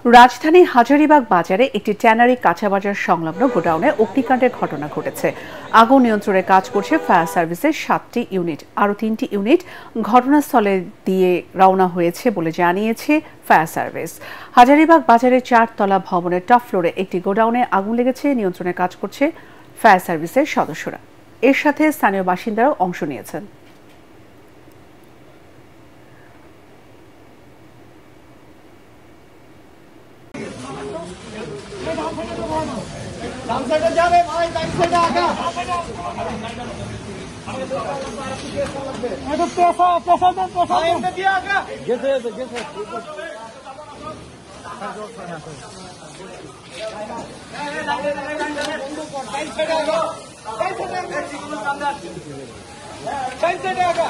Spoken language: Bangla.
রাজধানী হাজারীবাগ বাজারে একটি ট্যানারি কাঁচাবাজার সংলগ্ন গোডাউনে অগ্নিকাণ্ডের ঘটনা ঘটেছে। আগুন নিয়ন্ত্রণে কাজ করছে ফায়ার সার্ভিসের 7টি ইউনিট। আরও 3টি ইউনিট ঘটনাস্থলে দিয়ে রওনা হয়েছে বলে জানিয়েছে ফায়ার সার্ভিস। হাজারীবাগ বাজারের 4তলা ভবনের টপ ফ্লোরে একটি গোডাউনে আগুন লেগেছে। নিয়ন্ত্রণে কাজ করছে ফায়ার সার্ভিসের সদস্যরা। এর সাথে স্থানীয় বাসিন্দারাও অংশ নিয়েছেন। যাবে ভাই বাইক সাইডে আগা এটা পেশা দিয়ে আগা গেছে বাইক সাইডে আগা